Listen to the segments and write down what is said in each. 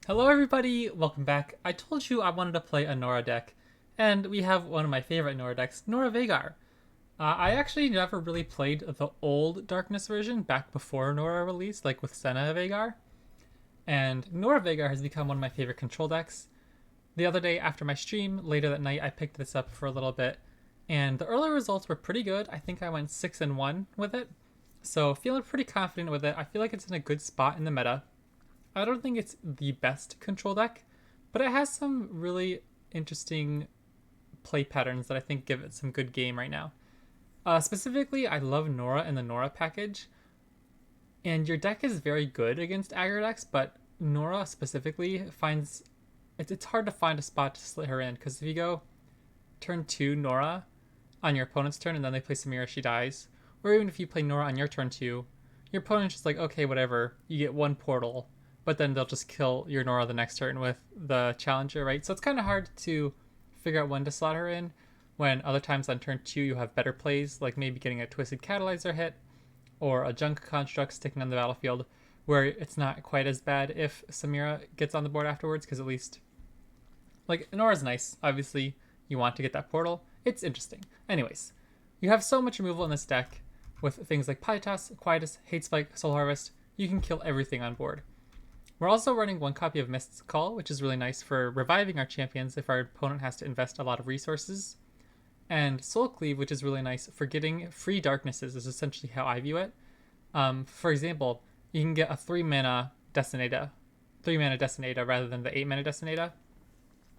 Hello everybody, welcome back. I told you I wanted to play a Norra deck, and we have one of my favorite Norra decks, Norra Veigar. I actually never really played the old Darkness version back before Norra released, like with Senna Veigar, and Norra Veigar has become one of my favorite control decks. The other day after my stream, later that night, I picked this up for a little bit, and the early results were pretty good. I think I went 6-1 with it, so feeling pretty confident with it. I feel like it's in a good spot in the meta. I don't think it's the best control deck, but it has some really interesting play patterns that I think give it some good game right now. Specifically, I love Norra and the Norra package, and your deck is very good against aggro decks, but Norra specifically finds it's hard to find a spot to slit her in, because if you go turn 2 Norra on your opponent's turn and then they play Samira, she dies, or even if you play Norra on your turn 2, your opponent's just like, okay, whatever, you get one portal, but then they'll just kill your Norra the next turn with the challenger, right? So it's kind of hard to figure out when to slot her in, when other times on turn 2 you have better plays, like maybe getting a Twisted Catalyzer hit, or a Junk Construct sticking on the battlefield, where it's not quite as bad if Samira gets on the board afterwards, because at least, like, Norra's nice, obviously you want to get that portal, it's interesting. Anyways, you have so much removal in this deck, with things like Pitas, Quietus, Hate Spike, Soul Harvest, you can kill everything on board. We're also running one copy of Mist's Call, which is really nice for reviving our champions if our opponent has to invest a lot of resources. And Soul Cleave, which is really nice for getting free darknesses, is essentially how I view it. For example, you can get a 3-mana Destinata, rather than the 8-mana Destinata.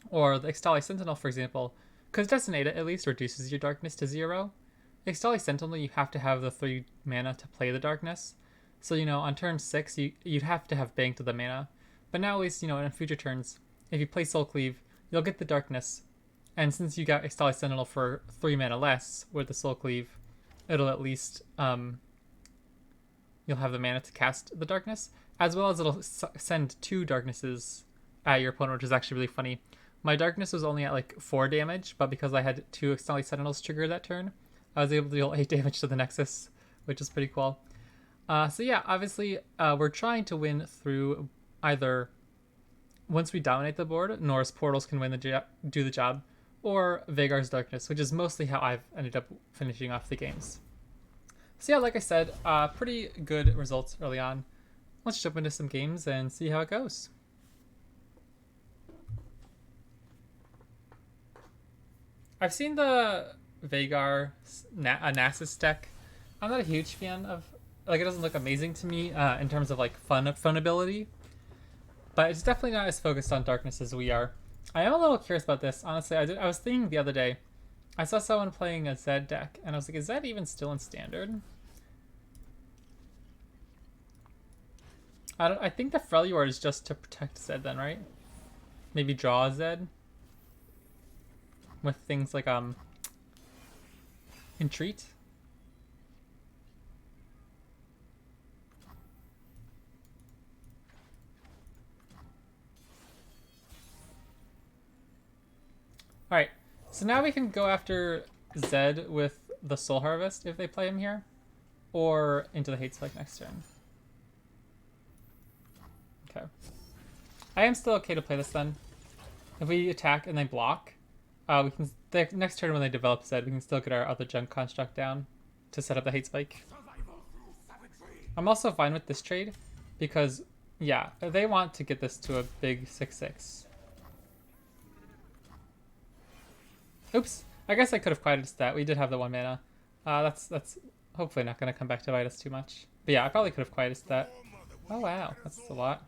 Or the Ixtali Sentinel, for example, because Destinata at least reduces your darkness to 0. Ixtali Sentinel, you have to have the 3 mana to play the darkness. So, on turn 6, you'd have to have banked the mana. But now at least, in future turns, if you play Soul Cleave, you'll get the darkness. And since you got Ixtali Sentinel for 3 mana less with the Soul Cleave, it'll at least, you'll have the mana to cast the darkness, as well as it'll send 2 darknesses at your opponent, which is actually really funny. My darkness was only at like 4 damage, but because I had 2 Ixtali Sentinels trigger that turn, I was able to deal 8 damage to the Nexus, which is pretty cool. So yeah, obviously, we're trying to win through either once we dominate the board, Norra's portals can do the job, or Veigar's darkness, which is mostly how I've ended up finishing off the games. So yeah, like I said, pretty good results early on. Let's jump into some games and see how it goes. I've seen the Veigar Nasus deck. I'm not a huge fan of. Like, it doesn't look amazing to me in terms of like funability, but it's definitely not as focused on darkness as we are. I am a little curious about this, honestly. I was thinking the other day, I saw someone playing a Zed deck, and I was like, is that even still in standard? I think the Freljord is just to protect Zed then, right? Maybe draw a Zed with things like Entreat. Alright, so now we can go after Zed with the Soul Harvest if they play him here, or into the Hate Spike next turn. Okay. I am still okay to play this then. If we attack and they block, we can the next turn when they develop Zed, we can still get our other Junk Construct down to set up the Hate Spike. I'm also fine with this trade, because, yeah, they want to get this to a big 6/6. Oops, I guess I could have quieted that. We did have the 1 mana. That's hopefully not going to come back to bite us too much. But yeah, I probably could have quieted that. Oh wow, that's a lot.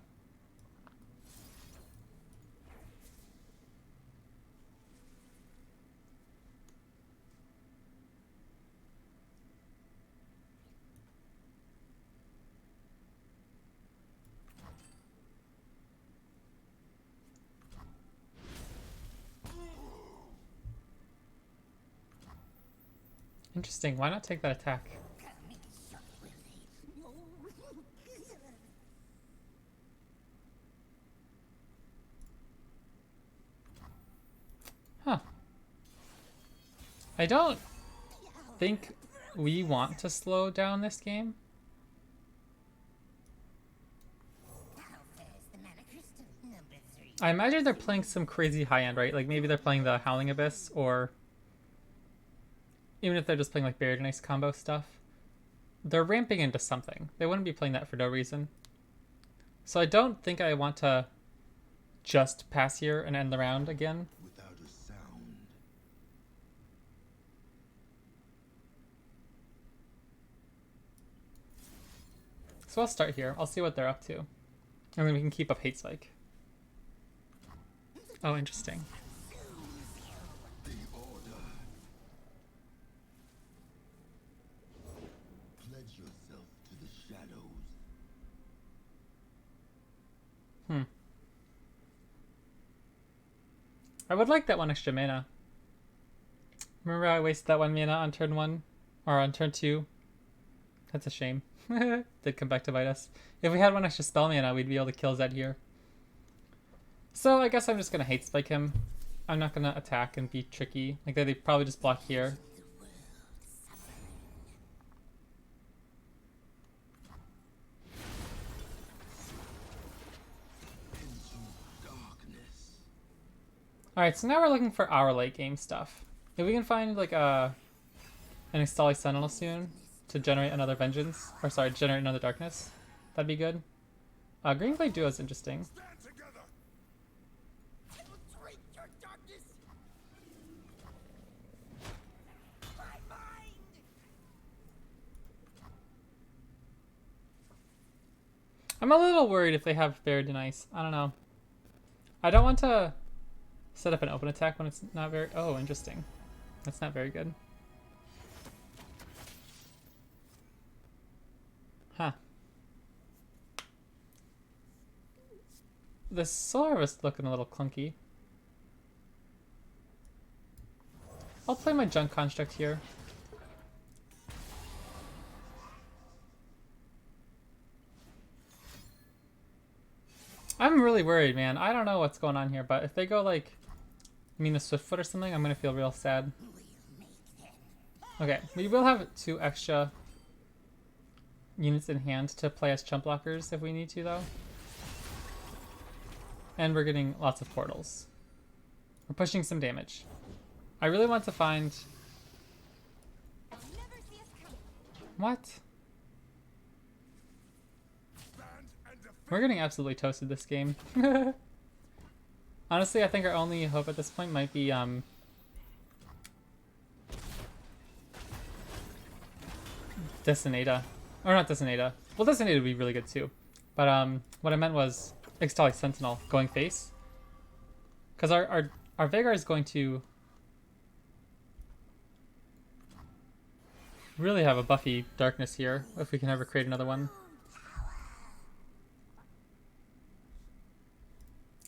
Interesting, why not take that attack? Huh. I don't think we want to slow down this game. I imagine they're playing some crazy high end, right? Like maybe they're playing the Howling Abyss, or even if they're just playing like Buried in Ice combo stuff, they're ramping into something. They wouldn't be playing that for no reason. So I don't think I want to just pass here and end the round again. Without a sound. So I'll start here. I'll see what they're up to. And then we can keep up Hate Spike. Oh, interesting. The order. Pledge yourself to the shadows. I would like that 1 extra mana. Remember I wasted that 1 mana on turn 1? Or on turn 2? That's a shame. Did come back to bite us. If we had 1 extra spell mana, we'd be able to kill Zed here. So I guess I'm just going to Hate Spike him. I'm not going to attack and be tricky. Like they probably just block here. Alright, so now we're looking for our late game stuff. If we can find like an Ixtali Sentinel soon to generate another Vengeance, or sorry, generate another Darkness, that'd be good. Greenblade Duo is interesting. I'm a little worried if they have Buried in Ice. I don't know. I don't want to set up an open attack when it's not very... Oh, interesting. That's not very good. Huh. The Soul Harvest looking a little clunky. I'll play my Junk Construct here. I'm really worried, man. I don't know what's going on here, but if they go like Mina Swiftfoot or something, I'm gonna feel real sad. Okay, we will have 2 extra units in hand to play as chump blockers if we need to, though. And we're getting lots of portals. We're pushing some damage. I really want to find... What? We're getting absolutely toasted this game. Honestly, I think our only hope at this point might be Destinata. Or not Destinata. Well, Destinata would be really good too. But what I meant was Ixtali Sentinel going face. Because our Veigar is going to really have a buffy darkness here if we can ever create another one.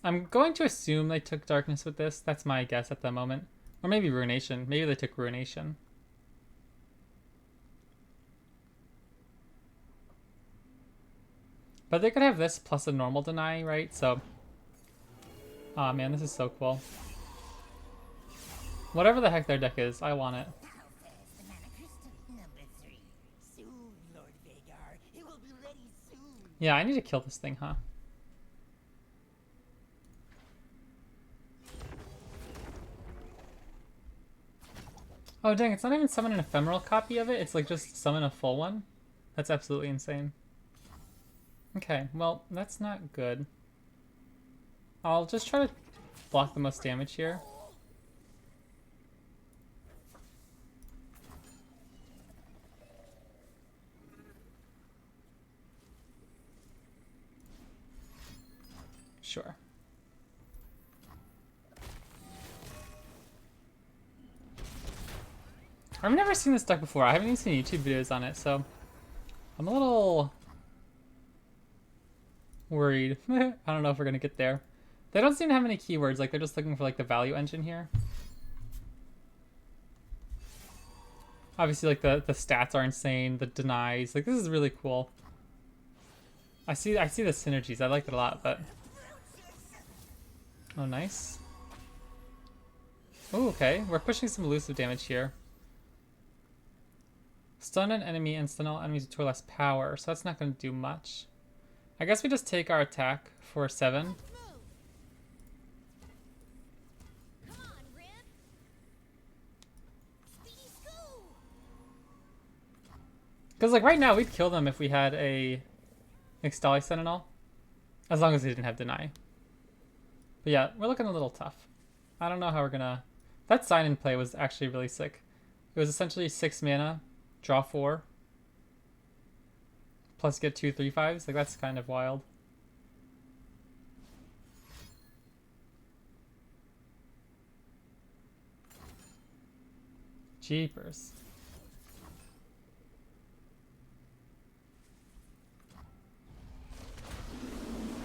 I'm going to assume they took Darkness with this. That's my guess at the moment. Or maybe Ruination. Maybe they took Ruination. But they could have this plus a normal deny, right? So... Aw, man, this is so cool. Whatever the heck their deck is, I want it. Yeah, I need to kill this thing, huh? Oh dang, it's not even summon an ephemeral copy of it, it's like just summon a full one? That's absolutely insane. Okay, well, that's not good. I'll just try to block the most damage here. Sure. I've never seen this deck before. I haven't even seen YouTube videos on it, so I'm a little worried. I don't know if we're gonna get there. They don't seem to have any keywords, like they're just looking for like the value engine here. Obviously like the stats are insane, the denies, like this is really cool. I see the synergies, I like it a lot, but... Oh, nice. Oh, okay, we're pushing some elusive damage here. Stun an enemy and stun all enemies with 2 or less power, so that's not going to do much. I guess we just take our attack for 7. Because like right now we'd kill them if we had a Ixtali Sentinel, as long as they didn't have deny. But yeah, we're looking a little tough. I don't know how we're gonna. That sign in play was actually really sick. It was essentially 6 mana, draw 4, plus get 2/3/5s. Like that's kind of wild. Jeepers.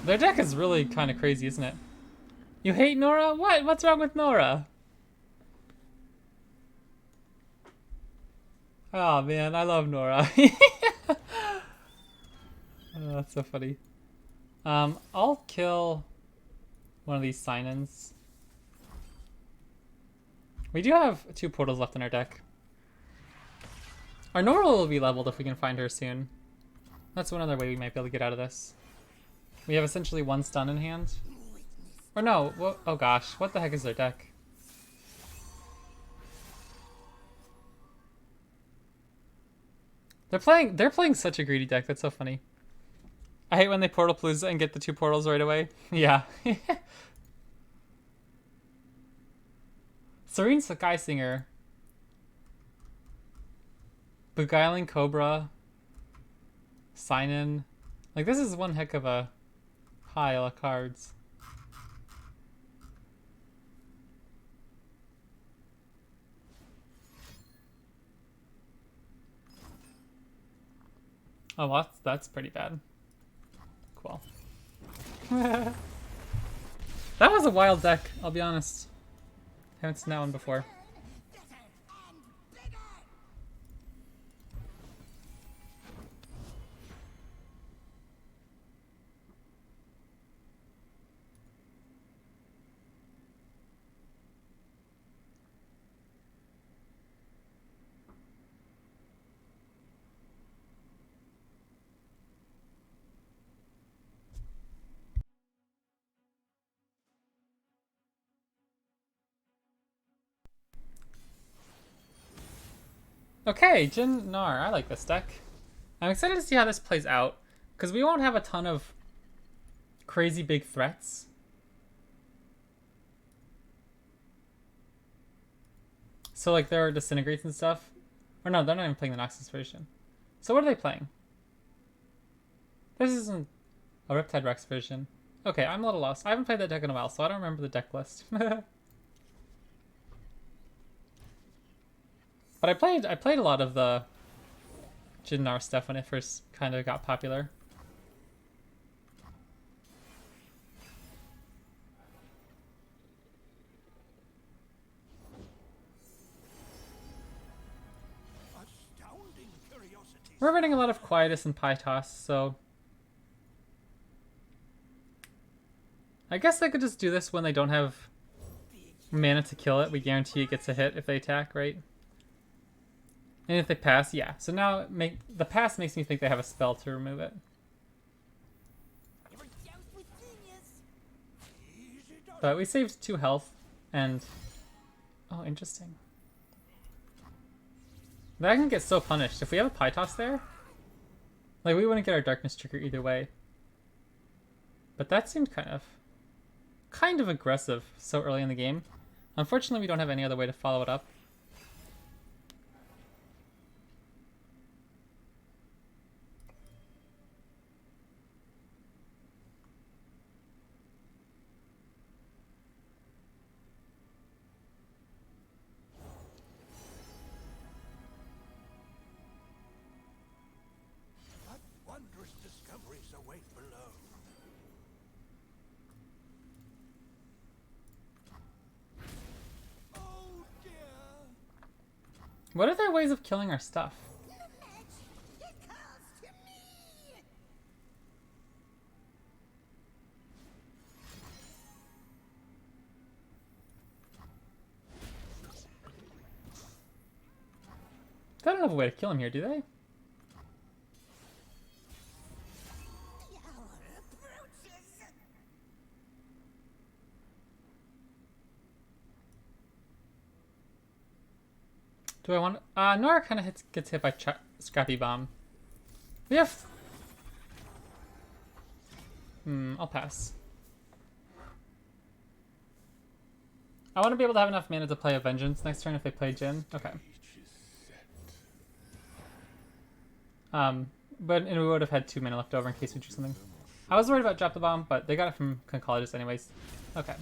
Their deck is really kind of crazy, isn't it? You hate Norra? What? What's wrong with Norra? Oh man, I love Norra. Oh, that's so funny. I'll kill one of these sign-ins. We do have 2 portals left in our deck. Our Norra will be leveled if we can find her soon. That's one other way we might be able to get out of this. We have essentially 1 stun in hand. Or no, oh gosh, what the heck is their deck? They're playing such a greedy deck, that's so funny. I hate when they portal Palooza and get the 2 portals right away. Yeah. Serene Sky Singer. Beguiling Cobra. Sign in. Like this is one heck of a pile of cards. Oh, that's pretty bad. Cool. That was a wild deck, I'll be honest. Haven't seen that one before. Okay, Jin Nar, I like this deck. I'm excited to see how this plays out, because we won't have a ton of crazy big threats. So like there are Disintegrates and stuff. Or no, they're not even playing the Noxus version. So what are they playing? This isn't a Riptide Rex version. Okay, I'm a little lost. I haven't played that deck in a while, so I don't remember the deck list. But I played a lot of the Jinnar stuff when it first kind of got popular. We're running a lot of Quietus and Pytos, so I guess I could just do this when they don't have mana to kill it. We guarantee it gets a hit if they attack, right? And if they pass, yeah. So now the pass makes me think they have a spell to remove it. But we saved 2 health, and oh, interesting. That can get so punished. If we have a Pytos there, like we wouldn't get our Darkness trigger either way. But that seemed kind of aggressive so early in the game. Unfortunately, we don't have any other way to follow it up. What are their ways of killing our stuff? They don't have a way to kill him here, do they? Do I want? Nora kind of gets hit by Scrappy Bomb. We have... I'll pass. I want to be able to have enough mana to play a Vengeance next turn if they play Jhin. Okay. But we would have had 2 mana left over in case we drew something. I was worried about Drop the Bomb, but they got it from Conchologist anyways. Okay.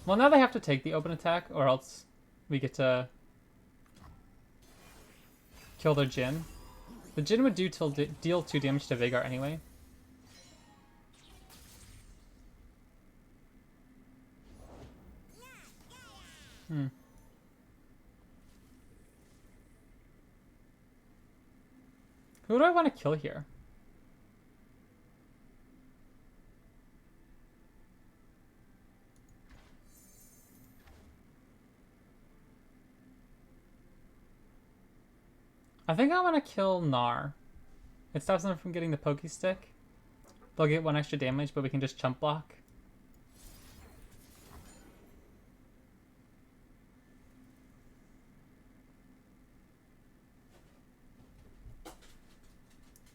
Well, now they have to take the open attack, or else we get to kill their Jhin. The Jhin would deal 2 damage to Veigar anyway. Who do I want to kill here? I think I want to kill Gnar. It stops them from getting the Pokey Stick. They'll get 1 extra damage, but we can just chump block.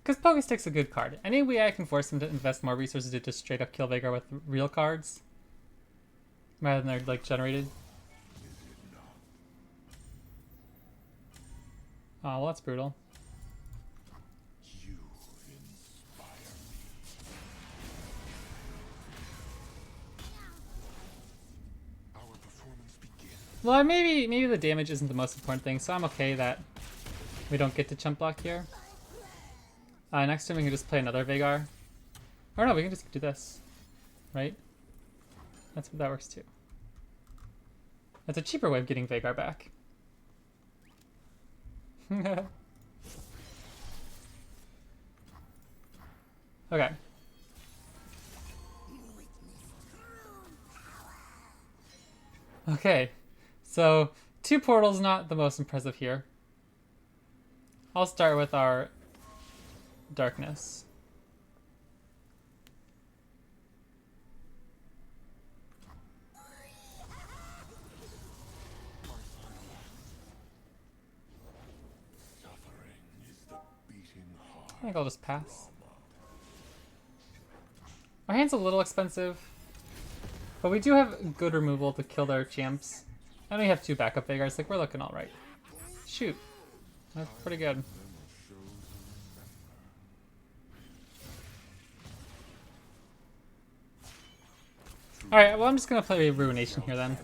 Because Pokey Stick's a good card. Any way I can force them to invest more resources to just straight up kill Veigar with real cards, rather than they're like generated. Oh, well, that's brutal. You inspire me. Our performance begins. Well, maybe the damage isn't the most important thing, so I'm okay that we don't get to chump block here. Next time we can just play another Veigar. Or no, we can just do this, right? That works too. That's a cheaper way of getting Veigar back. Okay. Okay, so 2 portals, not the most impressive here. I'll start with our darkness. I think I'll just pass. Our hand's a little expensive, but we do have good removal to kill their champs. And we have 2 backup Veigars, like we're looking alright. Shoot. That's pretty good. Alright, well I'm just gonna play Ruination here then.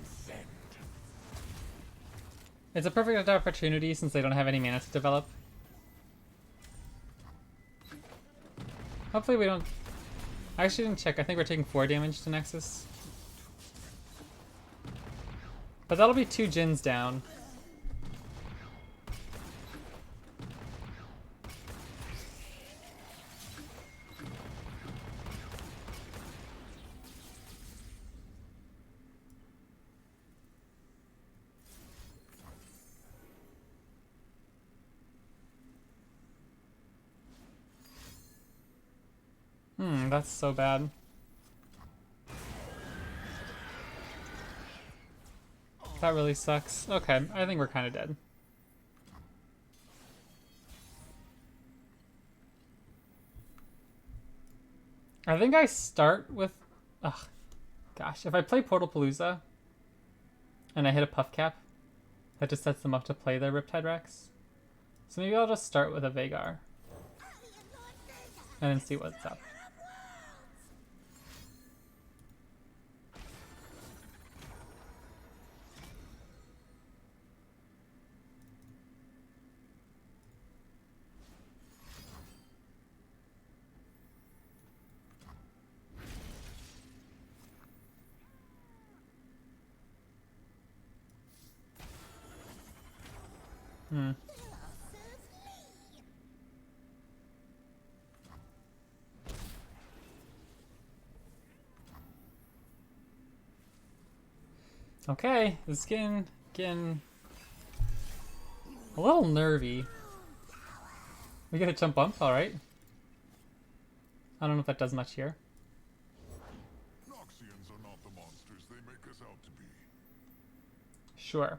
It's a perfect opportunity since they don't have any mana to develop. Hopefully we don't... I actually didn't check. I think we're taking 4 damage to Nexus. But that'll be 2 Jins down. That's so bad. That really sucks. Okay, I think we're kind of dead. I think I start with... Ugh. Gosh, if I play Portal Palooza and I hit a Puff Cap, that just sets them up to play their Riptide Rex. So maybe I'll just start with a Veigar. And then see what's up. Okay, this is getting a little nervy. We get a jump bump, alright. I don't know if that does much here. Noxians are not the monsters they make us out to be. Sure.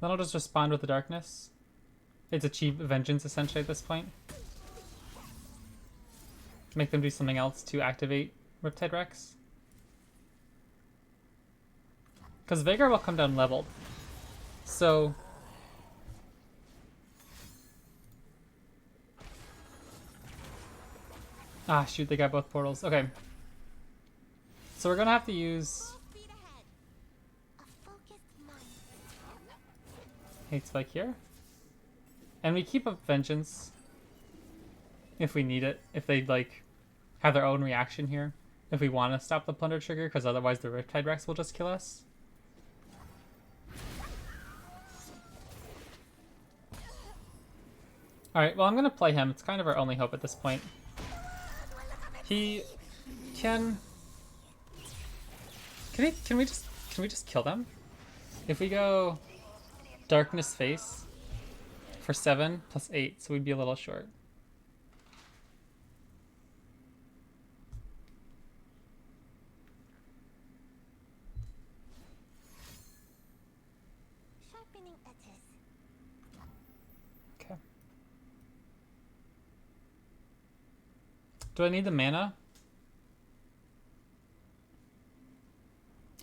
Then I'll just respond with the darkness. It's a cheap vengeance essentially at this point. Make them do something else to activate Riptide Rex. Because Veigar will come down leveled. So... Ah, shoot, they got both portals. Okay. So we're gonna have to use... Hate Spike here. And we keep up Vengeance. If we need it. If they, like, have their own reaction here. If we want to stop the Plunder trigger, because otherwise the Riptide Rex will just kill us. Alright, well I'm gonna play him. It's kind of our only hope at this point. He can we just kill them? If we go Darkness Face for 7 plus 8, so we'd be a little short. Okay. Do I need the mana?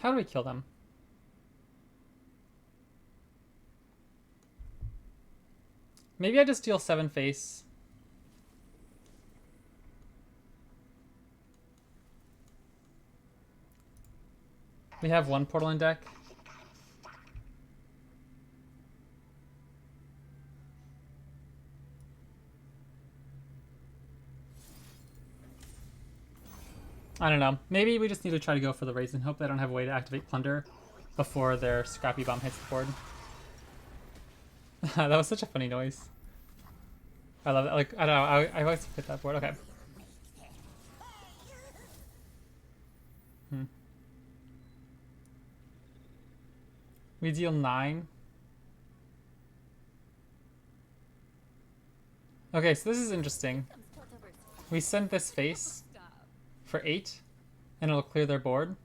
How do we kill them? Maybe I just deal 7 face. We have 1 portal in deck. I don't know. Maybe we just need to try to go for the raise and hope they don't have a way to activate Plunder before their Scrappy Bomb hits the board. That was such a funny noise. I love it. Like, I don't know. I always hit that board. Okay. We deal 9. Okay, so this is interesting. We send this face for 8, and it'll clear their board.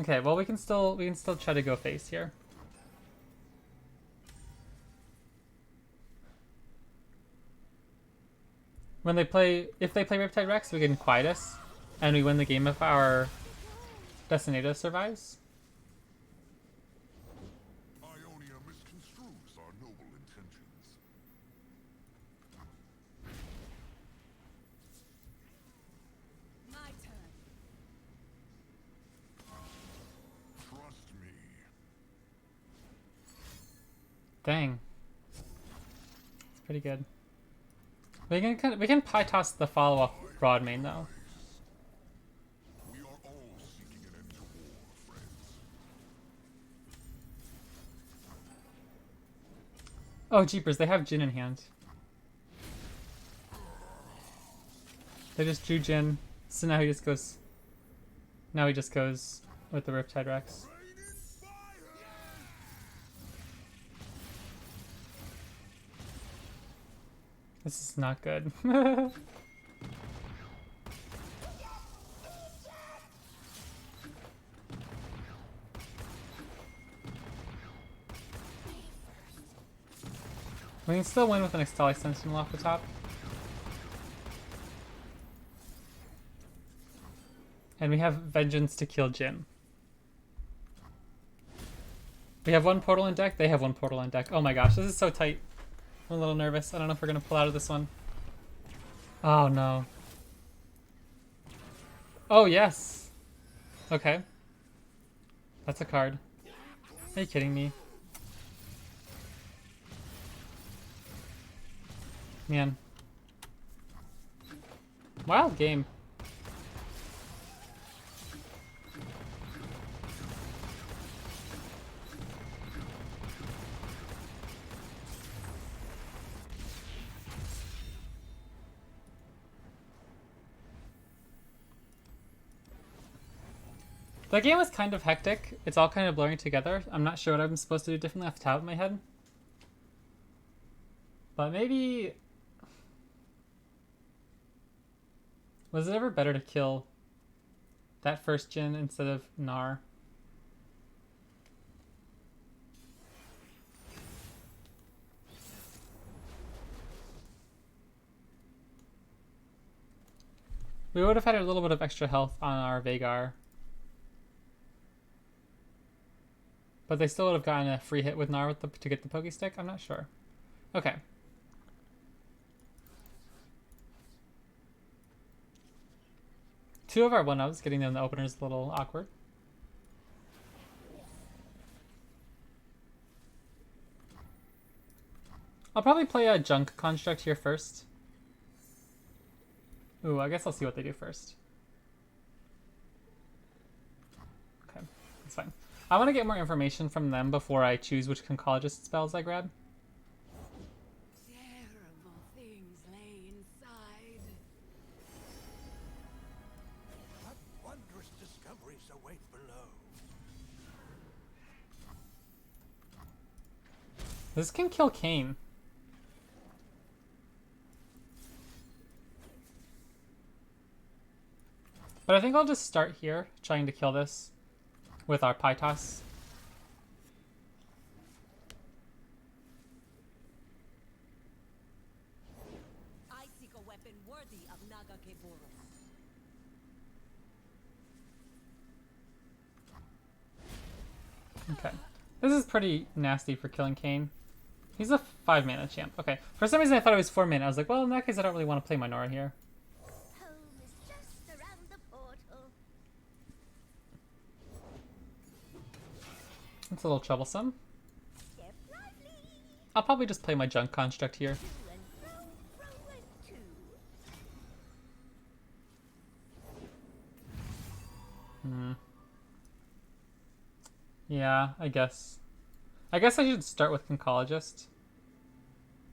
Okay, well we can still try to go face here. When they play, if they play Riptide Rex, we can quiet us, and we win the game if our Destinata survives. Ionia misconstrues our noble intentions. My turn. Trust me. Dang, it's pretty good. We can pie toss the follow up broad main though. We are all seeking an end to war, friends. Oh jeepers, they have Jin in hand. They just drew Jin, so now he just goes. Now he just goes with the Riptide Rex. This is not good. We can still win with an Ixtali Sentinel off the top. And we have Vengeance to kill Jin. We have 1 portal in deck, they have 1 portal in deck. Oh my gosh, this is so tight. I'm a little nervous. I don't know if we're gonna pull out of this one. Oh no. Oh yes. Okay. That's a card. Are you kidding me? Man. Wild game. That game was kind of hectic. It's all kind of blurring together. I'm not sure what I'm supposed to do differently off the top of my head. But maybe... Was it ever better to kill that first gen instead of Gnar? We would have had a little bit of extra health on our Veigar. But they still would have gotten a free hit with Gnar with to get the Poke Stick? I'm not sure. Okay. Two of our 1-ups, getting them the opener is a little awkward. I'll probably play a Junk Construct here first. Ooh, I guess I'll see what they do first. Okay, that's fine. I want to get more information from them before I choose which Conchologist spells I grab. Terrible things lay inside. What wondrous discoveries await below. This can kill Kayn. But I think I'll just start here, trying to kill this with our Pytos. I seek a weapon worthy of Nagakeburos. Okay. This is pretty nasty for killing Kayn. He's a 5-mana champ. Okay. For some reason I thought it was 4 mana. I was like, well, in that case I don't really want to play my Norra here. Home is just around the portal. It's a little troublesome. Step lively. I'll probably just play my Junk Construct here. To and fro and to. Yeah, I guess. I guess I should start with Conchologist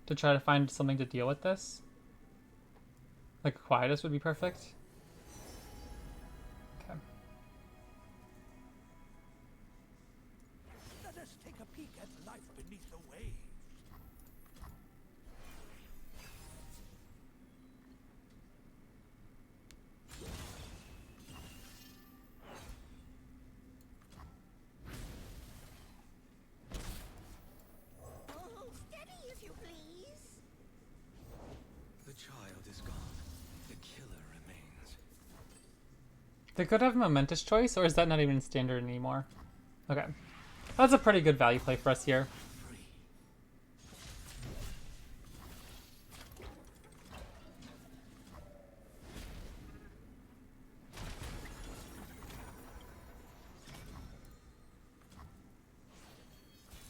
to try to find something to deal with this. Like Quietus would be perfect. Okay. Let us take a peek at life beneath the waves. Oh, steady if you please. The child is gone. The killer remains. They could have Momentous Choice, or is that not even standard anymore? Okay. That's a pretty good value play for us here. Free.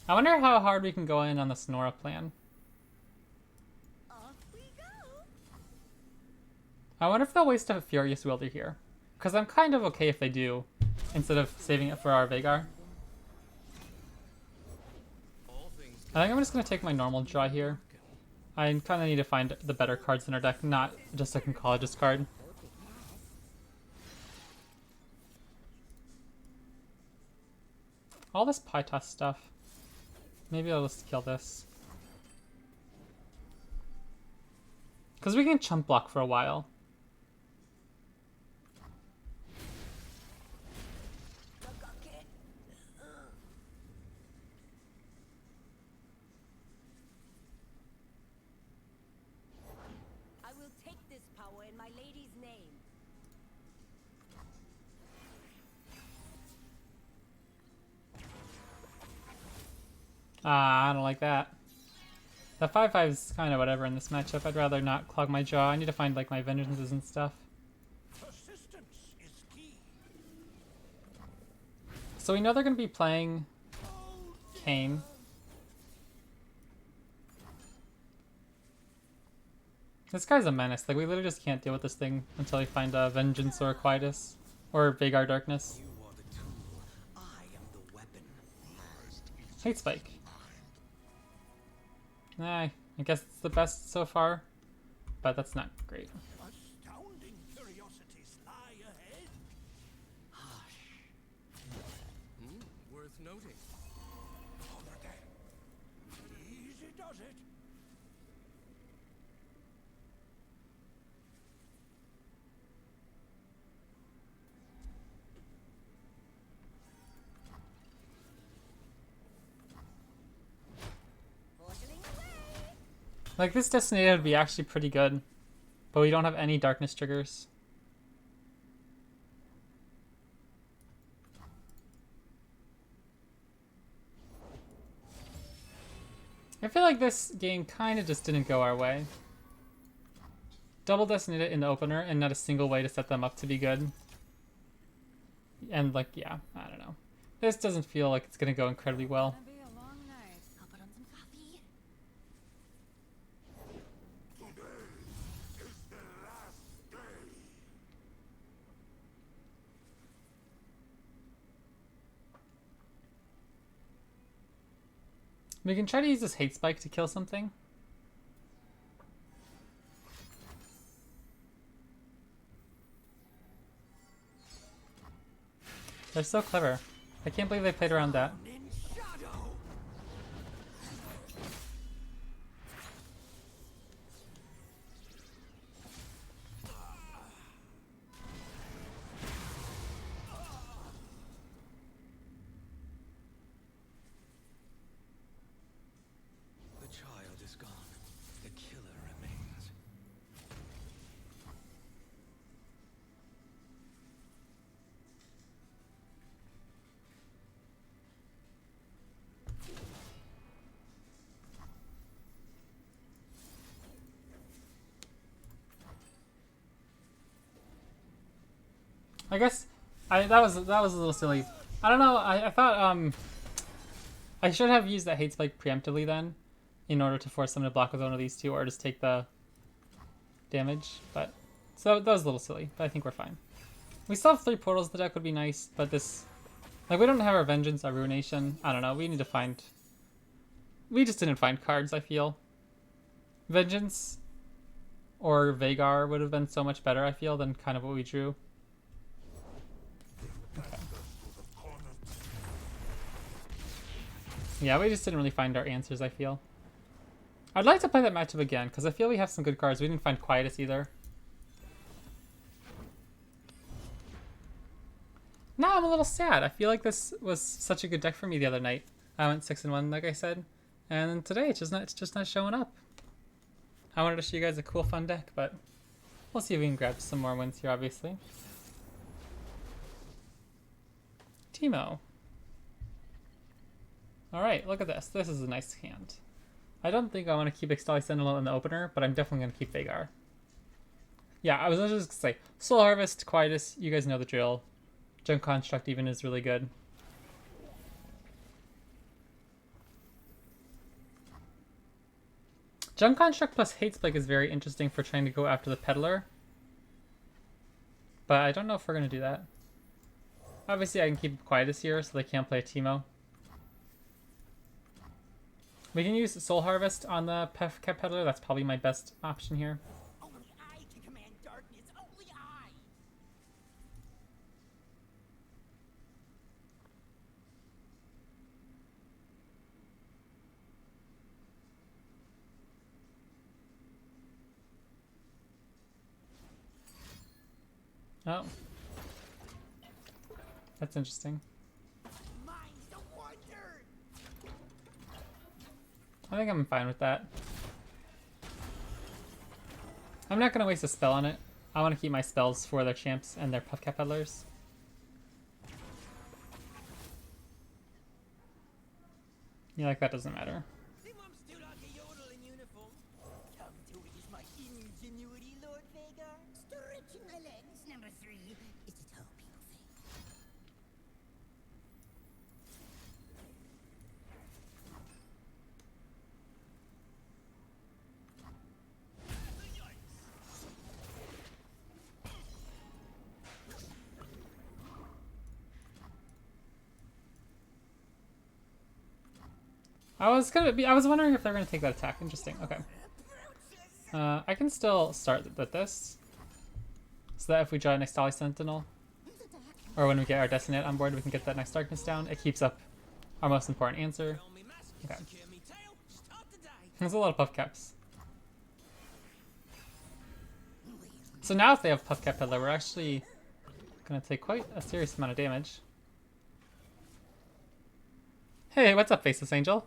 I wonder how hard we can go in on the Norra plan. Off we go. I wonder if they'll waste a Furious Wielder here. Because I'm kind of okay if they do, instead of saving it for our Veigar. All things I think I'm just going to take my normal draw here. I kind of need to find the better cards in our deck, not just a Conchologist card. All this Pytos stuff. Maybe I'll just kill this. Because we can chump block for a while. I will take this power in my lady's name. Ah, I don't like that. The 5/5 is kind of whatever in this matchup. I'd rather not clog my jaw. I need to find like my vengeances and stuff. Persistence is key. So we know they're going to be playing Kayn. This guy's a menace. Like, we literally just can't deal with this thing until we find a Vengeance or a Quietus. Or Veigar Darkness. you are the tool. I am the weapon. Hate Spike. Nah, I guess it's the best so far. But that's not great. Astounding curiosities lie ahead. Worth noting. Over there. Easy does it. Like, this Destiny would be actually pretty good. But we don't have any darkness triggers. I feel like this game kind of just didn't go our way. Double Destiny in the opener and not a single way to set them up to be good. And like, yeah, I don't know. This doesn't feel like it's gonna go incredibly well. Gonna be a long night. I'll put on some coffee. Today is the last day. We can try to use this hate spike to kill something. They're so clever. I can't believe they played around that. In shadow. The child is gone. The killer remains. I guess that was a little silly. I don't know. I thought I should have used that hate spike preemptively then, in order to force them to block with one of these two or just take the damage. But so that was a little silly. But I think we're fine. We still have 3 portals. The deck would be nice, but this, like, we don't have our vengeance, our ruination. I don't know. We need to find. We just didn't find cards. I feel vengeance or Veigar would have been so much better. I feel than kind of what we drew. Yeah, we just didn't really find our answers, I feel. I'd like to play that matchup again, because I feel we have some good cards. We didn't find Quietus either. Now I'm a little sad. I feel like this was such a good deck for me the other night. I went 6-1, like I said. And then today, it's just not showing up. I wanted to show you guys a cool, fun deck, but we'll see if we can grab some more wins here, obviously. Teemo. Alright, look at this. This is a nice hand. I don't think I want to keep Ixtali Sentinel in the opener, but I'm definitely going to keep Veigar. Yeah, I was just going to say, Soul Harvest, Quietus, you guys know the drill. Junk Construct even is really good. Junk Construct plus Hate Spike is very interesting for trying to go after the Peddler. But I don't know if we're going to do that. Obviously I can keep Quietus here so they can't play a Teemo. We can use Soul Harvest on the Cat Peddler. That's probably my best option here. Only I can command darkness. Only I. Oh. That's interesting. Mine's the wonder. I think I'm fine with that. I'm not going to waste a spell on it. I want to keep my spells for their champs and their Puffcat Peddlers. Yeah, like that doesn't matter. The mum's still like a yodel in uniform. Come to ease my ingenuity, Lord Veigar. Stretching my legs, number 3. Is it how people think? I was wondering if they're gonna take that attack. Interesting. Okay. I can still start with this, so that if we draw an Ixtali Sentinel, or when we get our Destiny on board, we can get that next darkness down. It keeps up our most important answer. Okay. There's a lot of puff caps. So now if they have puff cap peddler, we're actually gonna take quite a serious amount of damage. Hey, what's up, Faceless Angel?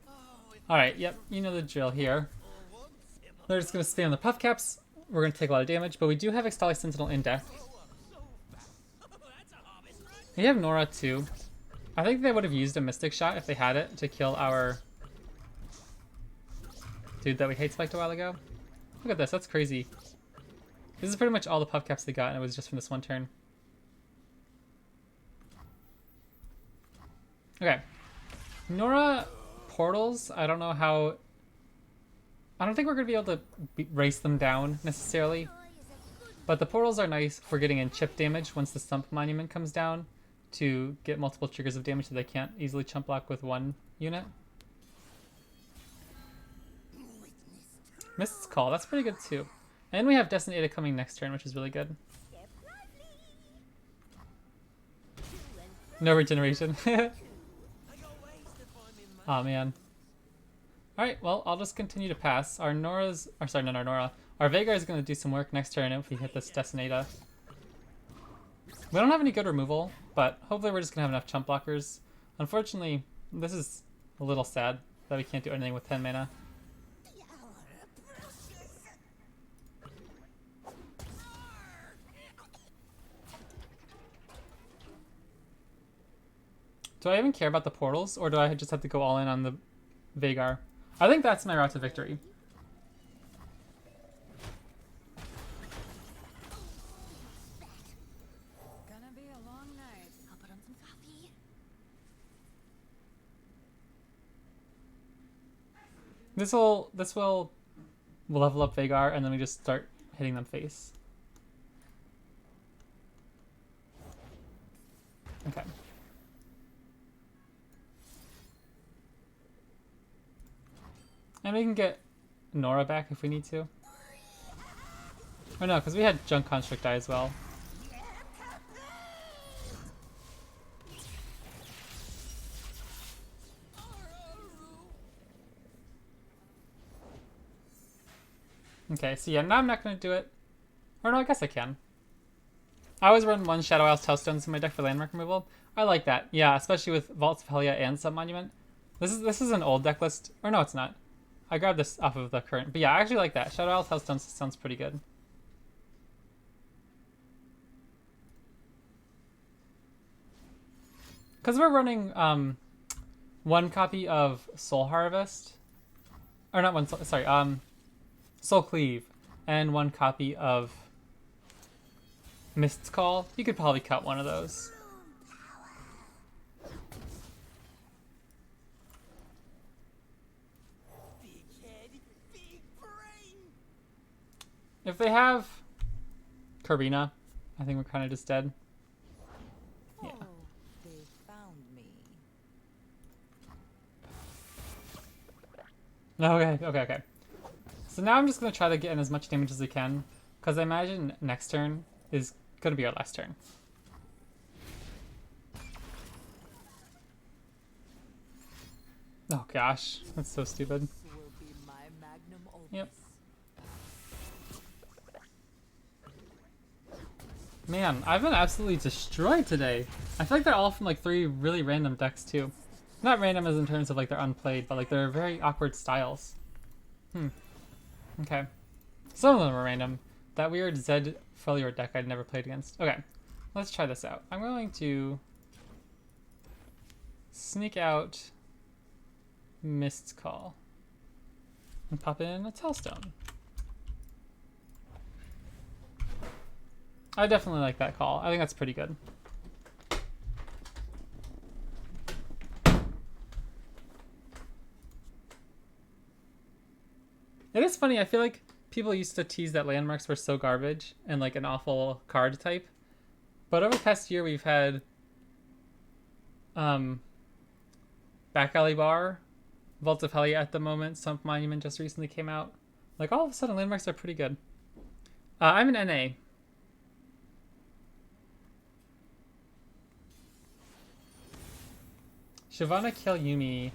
Oh, if Alright, yep, you know the drill here. They're just going to stay on the puff caps. We're going to take a lot of damage, but we do have Ixtali Sentinel in deck. We have Norra too. I think they would have used a Mystic Shot if they had it to kill our dude that we hate spiked a while ago. Look at this, that's crazy. This is pretty much all the puff caps they got, and it was just from this one turn. Okay. Norra portals, I don't know how... I don't think we're going to be able to race them down, necessarily. But the portals are nice for getting in chip damage once the Stump Monument comes down, to get multiple triggers of damage so they can't easily chump block with one unit. Mist's Call, that's pretty good too. And we have Destinated coming next turn, which is really good. No regeneration. Oh man. Alright, well, I'll just continue to pass. Our Norra's... Or sorry, not our Norra. Our Veigar is going to do some work next turn if we hit this Destinata. We don't have any good removal, but hopefully we're just going to have enough chump blockers. Unfortunately, this is a little sad that we can't do anything with 10 mana. Do I even care about the portals, or do I just have to go all in on the Veigar? I think that's my route to victory. Gonna be a long night. I'll put on some coffee. This will level up Veigar, and then we just start hitting them face. Okay. And we can get Norra back if we need to. Or no, because we had Junk Construct die as well. Okay, so yeah, now I'm not going to do it. Or no, I guess I can. I always run one Shadow Isles Touchstones in my deck for landmark removal. I like that. Yeah, especially with Vaults of Helya and Sub-Monument. This is an old deck list. Or no, it's not. I grabbed this off of the current. But yeah, I actually like that. Shadow Isles Touchstones sounds pretty good. Because we're running one copy of Soul Harvest. Or not one, sorry, Soul Cleave. And one copy of Mist's Call. You could probably cut one of those. Big head, big brain. If they have Karina, I think we're kind of just dead. Yeah. Oh, they found me. Okay. So now I'm just going to try to get in as much damage as we can, because I imagine next turn is going to be our last turn. Oh gosh, that's so stupid. This will be my magnum opus. Yep. Man, I've been absolutely destroyed today. I feel like they're all from like 3 really random decks too. Not random as in terms of like they're unplayed, but like they're very awkward styles. Okay. Some of them are random. That weird Zed Freljord deck I'd never played against. Okay, let's try this out. I'm going to sneak out Mist's Call and pop in a Tellstone. I definitely like that call. I think that's pretty good. It is funny, I feel like people used to tease that landmarks were so garbage and like an awful card type. But over the past year we've had Back Alley Bar, Vault of Helya at the moment, Stump Monument just recently came out. Like all of a sudden landmarks are pretty good. I'm an NA. Shyvana kill Yumi.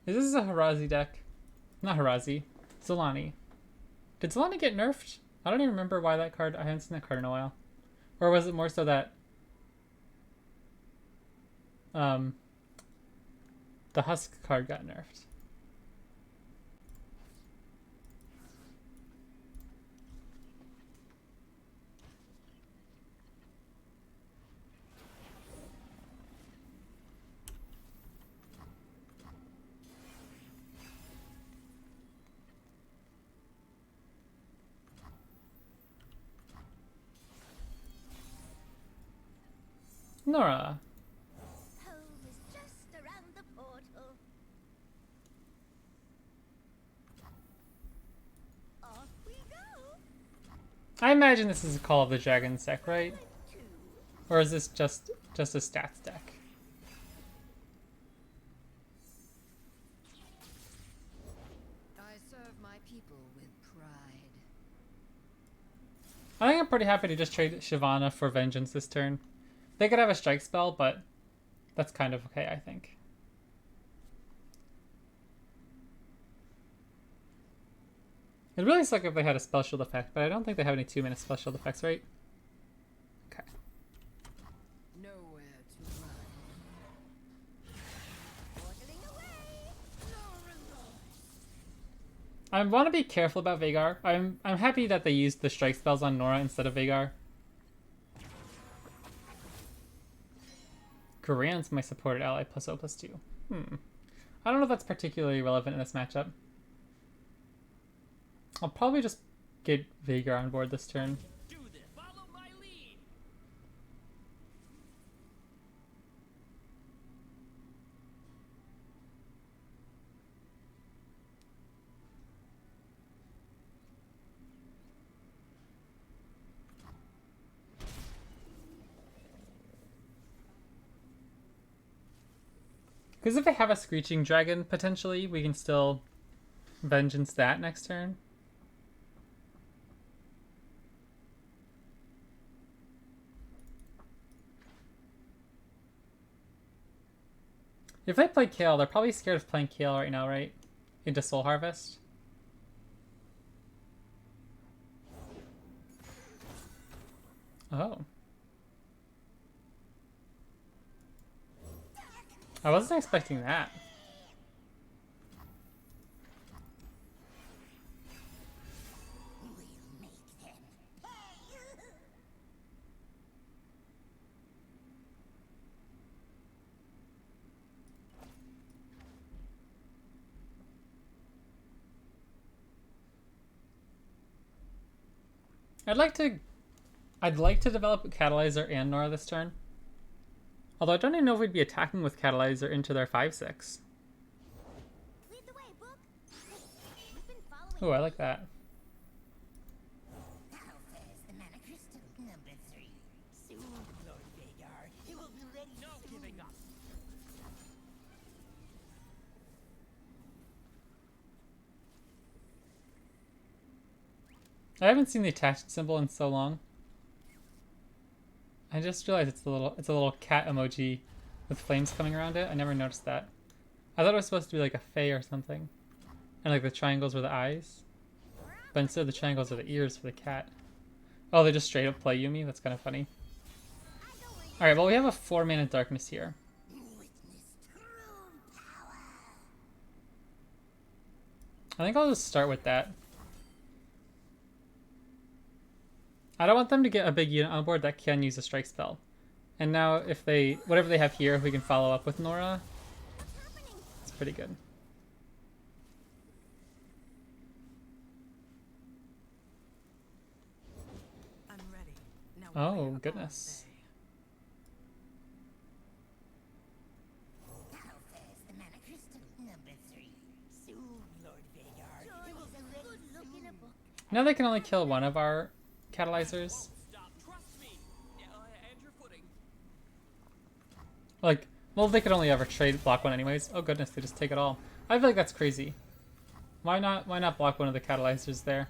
Is this a Harazi deck? Not Harazi. Zolani. Did Zolani get nerfed? I don't even remember why that card... I haven't seen that card in a while. Or was it more so that... the Husk card got nerfed. Norra. Home is just around the portal. Off we go. I imagine this is a Call of the Dragons deck, right? Two. Or is this just a stats deck? I serve my people with pride. I think I'm pretty happy to just trade Shyvana for Vengeance this turn. They could have a strike spell, but that's kind of okay, I think. It'd really suck if they had a spell shield effect, but I don't think they have any 2-minute spell shield effects, right? Okay. Nowhere to run. Portaling away. No remorse. I want to be careful about Veigar. I'm happy that they used the strike spells on Norra instead of Veigar. Korean's my supported ally +0/+2. I don't know if that's particularly relevant in this matchup. I'll probably just get Veigar on board this turn. Do this. Follow my lead. Because if they have a Screeching Dragon, potentially, we can still Vengeance that next turn. If they play Kale, they're probably scared of playing Kale right now, right? Into Soul Harvest. Oh. I wasn't expecting that. We'll make them pay. I'd like to develop Catalyzer and Norra this turn. Although I don't even know if we'd be attacking with Catalyzer into their 5/6. Lead the way, book. We've been following. Oh, I like that. How fares the mana crystal number 3? Soon, Lord Veigar. He will be ready. No giving up. I haven't seen the attached symbol in so long. I just realized it's a little cat emoji with flames coming around it. I never noticed that. I thought it was supposed to be like a fae or something. And like the triangles were the eyes. But instead the triangles are the ears for the cat. Oh, they just straight up play Yumi? That's kind of funny. Alright, well we have a 4-mana darkness here. Witness true power. I think I'll just start with that. I don't want them to get a big unit on board that can use a strike spell. And now if they, whatever they have here, if we can follow up with Norra, it's pretty good. I'm ready. Now Oh, where are goodness. they? How fares the mana crystal number 3? Soon, Lord Veigar. He Joy will is be a ready good look in a soon. book. Now they can only kill one of our catalyzers. Stop. Trust me. And your footing. Like, well, they could only ever trade block one anyways. Oh goodness, they just take it all. I feel like that's crazy. Why not block one of the catalyzers there?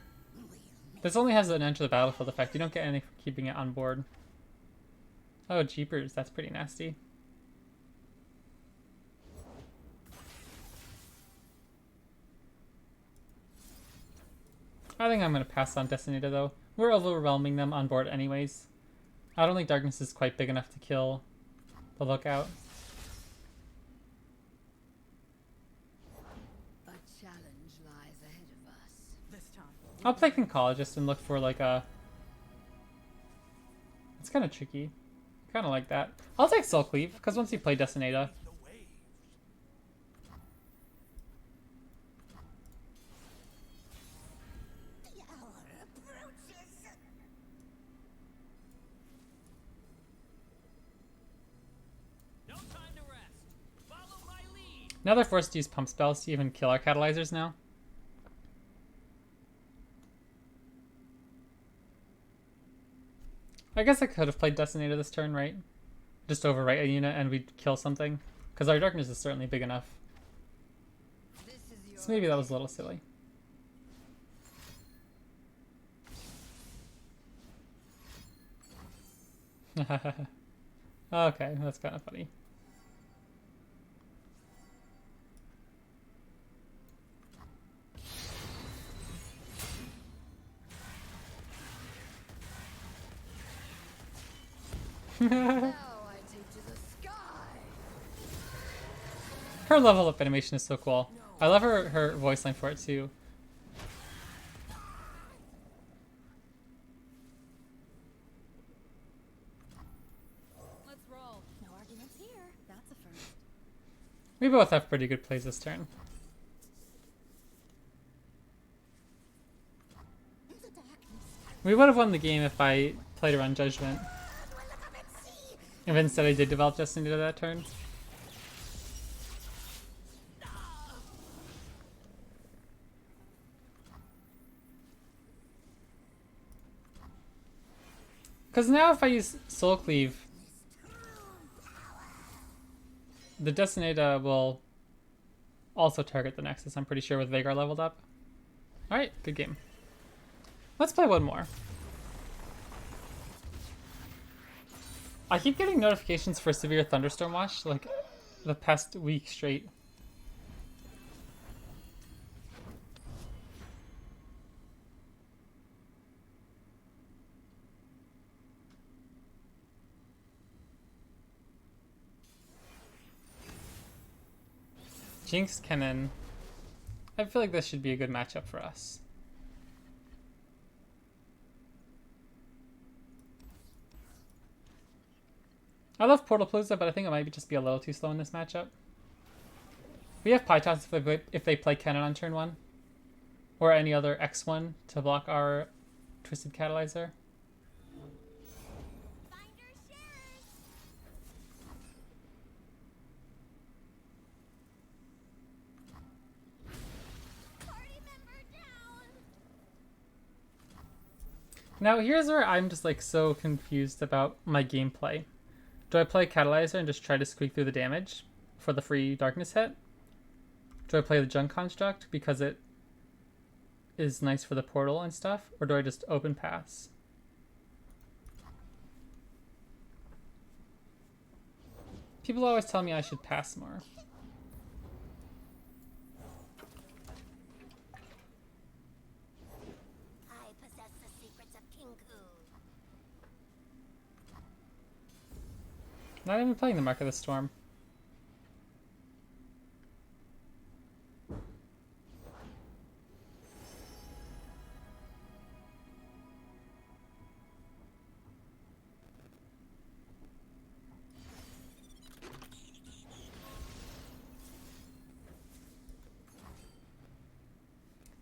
This only has an enter the battlefield effect. You don't get anything for keeping it on board. Oh jeepers, that's pretty nasty. I think I'm gonna pass on Destinator though. We're overwhelming them on board anyways. I don't think Darkness is quite big enough to kill the Lookout. I'll play Concologist and look for like a... It's kind of tricky. Kind of like that. I'll take Soul Cleave, because once you play Destinata... The hour approaches. No time to rest. Follow my lead. Now they're forced to use pump spells to even kill our catalyzers now. I guess I could have played Destinata this turn, right? Just overwrite a unit and we'd kill something. Because our darkness is certainly big enough. This is your So maybe that was a little silly. Okay, that's kind of funny. Now I take to the sky. Her level up animation is so cool. I love her voice line for it too. Let's roll. No arguments here. That's a first. We both have pretty good plays this turn. The darkness. We would have won the game if I played around Judgment. Will look up and see. If instead I did develop Destiny to that turn. Because now if I use Soul Cleave, the Destinata will also target the Nexus, I'm pretty sure, with Veigar leveled up. Alright, good game. Let's play one more. I keep getting notifications for Severe Thunderstorm Watch, like, the past week straight. Jinx, Kennen. I feel like this should be a good matchup for us. I love Portal Palooza, but I think it might just be a little too slow in this matchup. We have Pytos if they play Kennen on turn 1. Or any other X1 to block our Twisted Catalyzer. Finder shares. Party member down. Now here's where I'm just like so confused about my gameplay. Do I play Catalyzer and just try to squeak through the damage for the free darkness hit? Do I play the Junk Construct because it is nice for the portal and stuff? Or do I just open pass? People always tell me I should pass more. I possess the secrets of Kinku. Not even playing the Mark of the Storm.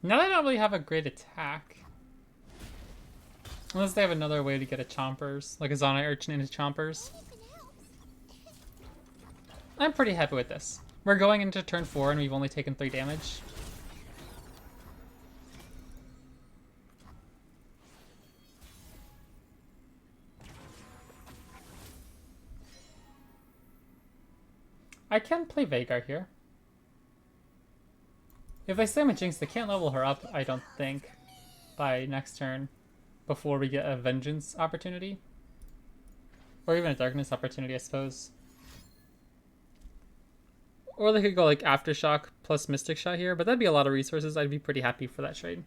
Now they don't really have a great attack. Unless they have another way to get a Chompers, like a Zona Urchin into Chompers. I'm pretty happy with this. We're going into turn 4 and we've only taken 3 damage. I can play Veigar here. If they slam a Jinx, they can't level her up, I don't think, by next turn, before we get a Vengeance opportunity. Or even a Darkness opportunity, I suppose. Or they could go like Aftershock plus Mystic Shot here, but that'd be a lot of resources. I'd be pretty happy for that trade.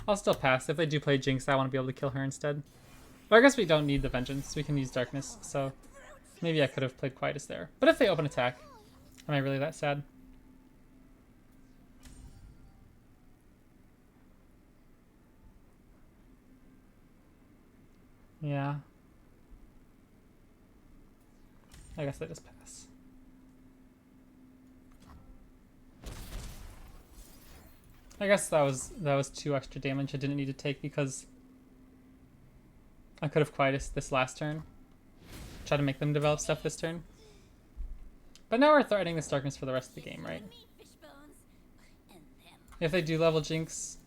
I'll still pass. If they do play Jinx, I want to be able to kill her instead. But I guess we don't need the Vengeance. We can use Darkness, so Maybe I could have played Quietus there. But if they open attack, am I really that sad? Yeah. I guess I just pass. I guess that was 2 extra damage I didn't need to take because I could have Quietus this last turn. Try to make them develop stuff this turn. But now we're threatening this darkness for the rest of the game, right? If they do level Jinx,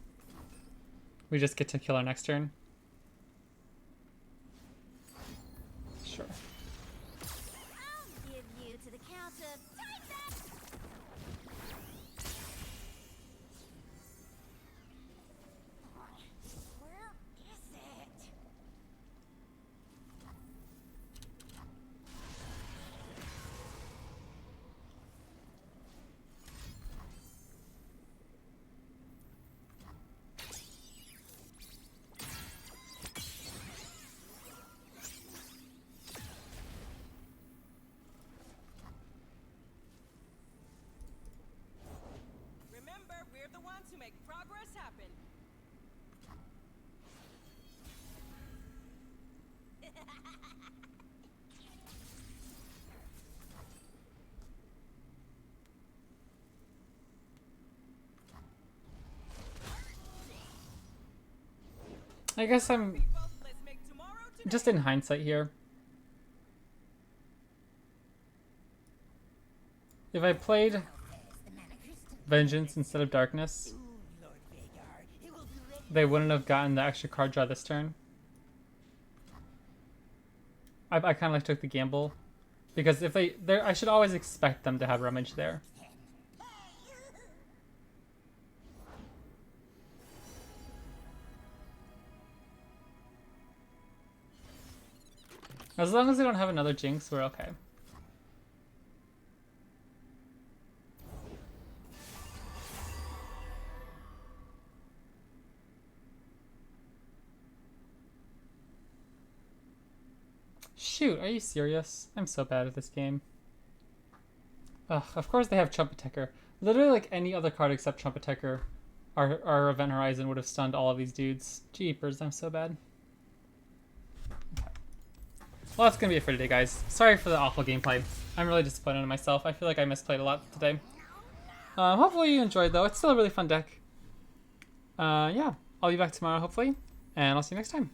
we just get to kill our next turn. Sure. I'll give you to the count of time back. Where is it? Remember, we're the ones who make progress happen. I guess I'm People, let's make tomorrow today. just in hindsight here. If I played Vengeance instead of Darkness, Lord Veigar, it will be ready. they wouldn't have gotten the extra card draw this turn. I kind of like took the gamble because if I should always expect them to have Rummage there. As long as they don't have another Jinx, we're okay. Shoot, are you serious? I'm so bad at this game. Ugh, of course they have Trumpetecker. Literally like any other card except Trumpetecker, our Event Horizon would have stunned all of these dudes. Jeepers, I'm so bad. Okay. Well, that's gonna be it for today, guys. Sorry for the awful gameplay. I'm really disappointed in myself. I feel like I misplayed a lot today. Hopefully you enjoyed, though. It's still a really fun deck. Yeah, I'll be back tomorrow, hopefully, and I'll see you next time.